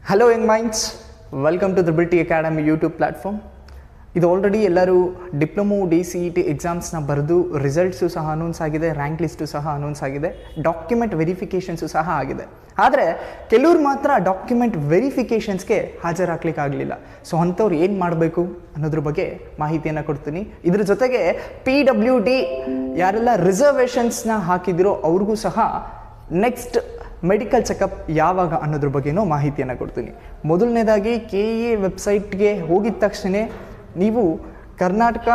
Hello young minds, welcome to triple T academy YouTube platform. ಇದು already ಎಲ್ಲರೂ diploma DCET ಎಕ್ಸಾಮ್ಸ್ನ ಬರೆದು results ಸಹ ಅನೌನ್ಸ್ ಆಗಿದೆ, ರ್ಯಾಂಕ್ ಲಿಸ್ಟು ಸಹ ಅನೌನ್ಸ್ ಆಗಿದೆ, ಡಾಕ್ಯುಮೆಂಟ್ ವೆರಿಫಿಕೇಷನ್ಸು ಸಹ ಆಗಿದೆ. ಆದರೆ ಕೆಲವ್ರು ಮಾತ್ರ ಡಾಕ್ಯುಮೆಂಟ್ ವೆರಿಫಿಕೇಷನ್ಸ್ಗೆ ಹಾಜರಾಗಲಿಕ್ಕಾಗಲಿಲ್ಲ. ಸೊ ಅಂಥವ್ರು ಏನು ಮಾಡಬೇಕು ಅನ್ನೋದ್ರ ಬಗ್ಗೆ ಮಾಹಿತಿಯನ್ನು ಕೊಡ್ತೀನಿ. ಇದ್ರ ಜೊತೆಗೆ PWD ಯಾರೆಲ್ಲ ರಿಸರ್ವೇಷನ್ಸ್ನ ಹಾಕಿದಿರೋ ಅವ್ರಿಗೂ ಸಹ ನೆಕ್ಸ್ಟ್ ಮೆಡಿಕಲ್ ಚೆಕಪ್ ಯಾವಾಗ ಅನ್ನೋದ್ರ ಬಗ್ಗೆನೂ ಮಾಹಿತಿಯನ್ನು ಕೊಡ್ತೀನಿ. ಮೊದಲನೇದಾಗಿ KE ವೆಬ್ಸೈಟ್ಗೆ ಹೋಗಿದ ತಕ್ಷಣ ನೀವು ಕರ್ನಾಟಕ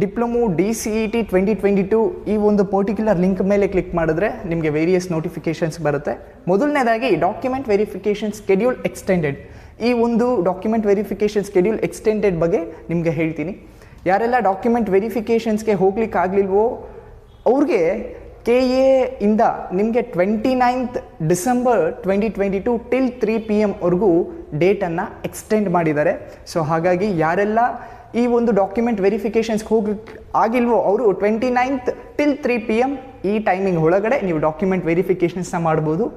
ಡಿಪ್ಲೊಮೊ DCET 2022 ಈ ಒಂದು ಪರ್ಟಿಕ್ಯುಲರ್ ಲಿಂಕ್ ಮೇಲೆ ಕ್ಲಿಕ್ ಮಾಡಿದ್ರೆ ನಿಮಗೆ ವೇರಿಯಸ್ ನೋಟಿಫಿಕೇಷನ್ಸ್ ಬರುತ್ತೆ. ಮೊದಲನೇದಾಗಿ ಡಾಕ್ಯುಮೆಂಟ್ ವೆರಿಫಿಕೇಷನ್ ಸ್ಕೆಡ್ಯೂಲ್ ಎಕ್ಸ್ಟೆಂಡೆಡ್, ಈ ಒಂದು ಡಾಕ್ಯುಮೆಂಟ್ ವೆರಿಫಿಕೇಷನ್ ಸ್ಕೆಡ್ಯೂಲ್ ಎಕ್ಸ್ಟೆಂಡೆಡ್ ಬಗ್ಗೆ ನಿಮಗೆ ಹೇಳ್ತೀನಿ. ಯಾರೆಲ್ಲ ಡಾಕ್ಯುಮೆಂಟ್ ವೆರಿಫಿಕೇಷನ್ಸ್ಗೆ ಹೋಗ್ಲಿಕ್ಕಾಗಲಿಲ್ವೋ ಅವ್ರಿಗೆ KA ಇಂದ ನಿಮಗೆ 29th ಡಿಸೆಂಬರ್ 2022 ಟಿಲ್ 3 PM ವರೆಗೂ ಡೇಟನ್ನು ಎಕ್ಸ್ಟೆಂಡ್ ಮಾಡಿದ್ದಾರೆ. ಸೊ ಹಾಗಾಗಿ ಯಾರೆಲ್ಲ ಈ ಒಂದು ಡಾಕ್ಯುಮೆಂಟ್ ವೆರಿಫಿಕೇಷನ್ಸ್ಗೆ ಹೋಗ್ಲಿಕ್ಕೆ ಆಗಿಲ್ವೋ ಅವರು 29th ಟಿಲ್ 3 PM ಈ ಟೈಮಿಂಗ್ ಒಳಗಡೆ ನೀವು ಡಾಕ್ಯುಮೆಂಟ್ ವೆರಿಫಿಕೇಷನ್ಸ್ನ ಮಾಡ್ಬೋದು.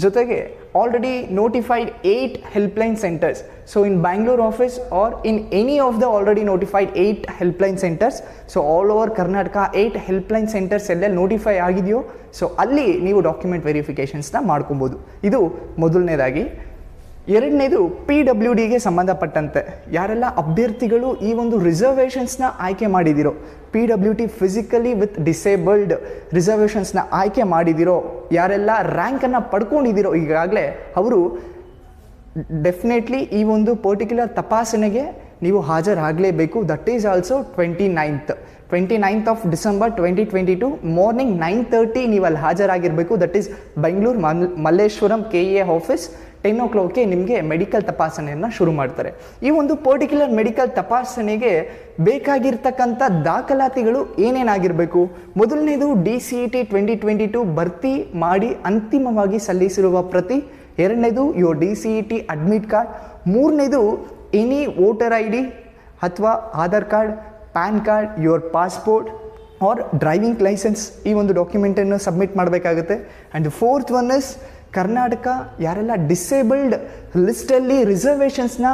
ಜೊತೆಗೆ already notified 8 helpline centres. So in Bangalore office or in any of the already notified 8 helpline centres. So all over Karnataka 8 helpline centres ಎಲ್ಲೆಲ್ಲಿ ನೋಟಿಫೈ ಆಗಿದೆಯೋ ಸೊ ಅಲ್ಲಿ ನೀವು ಡಾಕ್ಯುಮೆಂಟ್ ವೆರಿಫಿಕೇಷನ್ಸ್ನ ಮಾಡ್ಕೊಬೋದು. ಇದು ಮೊದಲನೇದಾಗಿ. ಎರಡನೇದು PWDಗೆ ಸಂಬಂಧಪಟ್ಟಂತೆ ಯಾರೆಲ್ಲ ಅಭ್ಯರ್ಥಿಗಳು ಈ ಒಂದು ರಿಸರ್ವೇಷನ್ಸ್ನ ಆಯ್ಕೆ ಮಾಡಿದಿರೋ, PWD ಫಿಸಿಕಲಿ ವಿತ್ ಡಿಸೇಬಲ್ಡ್ ರಿಸರ್ವೇಷನ್ಸ್ನ ಆಯ್ಕೆ ಮಾಡಿದಿರೋ, ಯಾರೆಲ್ಲ ರ್ಯಾಂಕನ್ನು ಪಡ್ಕೊಂಡಿದ್ದೀರೋ ಈಗಾಗಲೇ ಅವರು ಡೆಫಿನೆಟ್ಲಿ ಈ ಒಂದು ಪರ್ಟಿಕ್ಯುಲರ್ ತಪಾಸಣೆಗೆ ನೀವು ಹಾಜರಾಗಲೇಬೇಕು. That is also 29th of December 2022 morning 9:30 ನೀವು ಅಲ್ಲಿ ಹಾಜರಾಗಿರಬೇಕು. That is Bengaluru Malleshwaram KA office. 10 o'clockಗೆ ನಿಮಗೆ ಮೆಡಿಕಲ್ ತಪಾಸಣೆಯನ್ನು ಶುರು ಮಾಡ್ತಾರೆ. ಈ ಒಂದು ಪರ್ಟಿಕ್ಯುಲರ್ ಮೆಡಿಕಲ್ ತಪಾಸಣೆಗೆ ಬೇಕಾಗಿರ್ತಕ್ಕಂಥ ದಾಖಲಾತಿಗಳು ಏನೇನಾಗಿರಬೇಕು? ಮೊದಲನೇದು DCET 2022 ಭರ್ತಿ ಮಾಡಿ ಅಂತಿಮವಾಗಿ ಸಲ್ಲಿಸಿರುವ ಪ್ರತಿ. ಎರಡನೇದು ಯುವರ್ DCET ಅಡ್ಮಿಟ್ ಕಾರ್ಡ್. ಮೂರನೇದು ಎನಿ ವೋಟರ್ ID ಅಥವಾ Aadhaar card, PAN card, your passport or driving licence, ಈ ಒಂದು ಡಾಕ್ಯುಮೆಂಟನ್ನು ಸಬ್ಮಿಟ್ ಮಾಡಬೇಕಾಗುತ್ತೆ. And fourth one is Karnataka ಯಾರೆಲ್ಲ ಡಿಸೇಬಲ್ಡ್ ಲಿಸ್ಟಲ್ಲಿ ರಿಸರ್ವೇಷನ್ಸ್ನ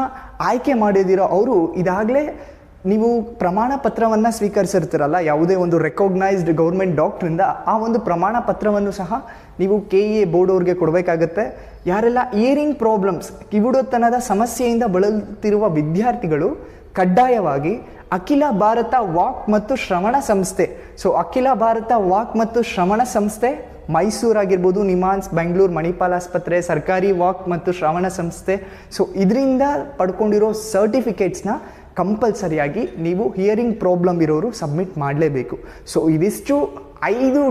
ಆಯ್ಕೆ ಮಾಡಿದಿರೋ ಅವರು ಇದಾಗಲೇ ನೀವು ಪ್ರಮಾಣ ಪತ್ರವನ್ನು ಸ್ವೀಕರಿಸಿರ್ತೀರಲ್ಲ, ಯಾವುದೇ ಒಂದು ರೆಕಗ್ನೈಸ್ಡ್ ಗೌರ್ಮೆಂಟ್ ಡಾಕ್ಟ್ರಿಂದ, ಆ ಒಂದು ಪ್ರಮಾಣ ಪತ್ರವನ್ನು ಸಹ ನೀವು KA ಬೋರ್ಡ್ ಅವ್ರಿಗೆ ಕೊಡಬೇಕಾಗತ್ತೆ. ಯಾರೆಲ್ಲ ಇಯರಿಂಗ್ ಪ್ರಾಬ್ಲಮ್ಸ್, ಕಿವುಡುತನದ ಸಮಸ್ಯೆಯಿಂದ ಬಳಲುತ್ತಿರುವ ವಿದ್ಯಾರ್ಥಿಗಳು ಕಡ್ಡಾಯವಾಗಿ ಅಖಿಲ ಭಾರತ ವಾಕ್ ಮತ್ತು ಶ್ರವಣ ಸಂಸ್ಥೆ, ಸೊ ಅಖಿಲ ಭಾರತ ವಾಕ್ ಮತ್ತು ಶ್ರವಣ ಸಂಸ್ಥೆ ಮೈಸೂರು ಆಗಿರ್ಬೋದು, ನಿಮಾನ್ಸ್, ಬೆಂಗಳೂರು ಮಣಿಪಾಲ್ ಆಸ್ಪತ್ರೆ, ಸರ್ಕಾರಿ ವಾಕ್ ಮತ್ತು ಶ್ರವಣ ಸಂಸ್ಥೆ, ಸೊ ಇದರಿಂದ ಪಡ್ಕೊಂಡಿರೋ ಸರ್ಟಿಫಿಕೇಟ್ಸ್ನ ಕಂಪಲ್ಸರಿಯಾಗಿ ನೀವು ಹಿಯರಿಂಗ್ ಪ್ರಾಬ್ಲಮ್ ಇರೋರು ಸಬ್ಮಿಟ್ ಮಾಡಲೇಬೇಕು. ಸೊ ಇದಿಷ್ಟು 5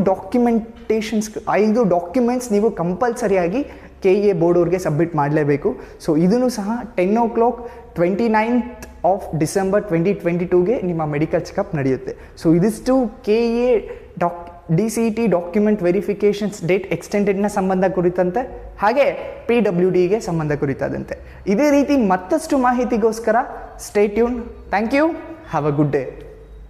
ಡಾಕ್ಯುಮೆಂಟ್ಸ್ ನೀವು ಕಂಪಲ್ಸರಿಯಾಗಿ KA ಬೋರ್ಡ್ ಅವ್ರಿಗೆ ಸಬ್ಮಿಟ್ ಮಾಡಲೇಬೇಕು. ಸೊ ಇದನ್ನು ಸಹ 10 o'clock 29th ಆಫ್ ಡಿಸೆಂಬರ್ 2022ಗೆ ನಿಮ್ಮ ಮೆಡಿಕಲ್ ಚೆಕಪ್ ನಡೆಯುತ್ತೆ. ಸೊ ಇದಿಷ್ಟು KA DCET document verifications date ಎಕ್ಸ್ಟೆಂಡೆಡ್ನ ಸಂಬಂಧ ಕುರಿತಂತೆ, ಹಾಗೆ PWDಗೆ ಸಂಬಂಧ ಕುರಿತಾದಂತೆ. ಇದೇ ರೀತಿ ಮತ್ತಷ್ಟು ಮಾಹಿತಿಗೋಸ್ಕರ stay tune. Thank you. Have a good day.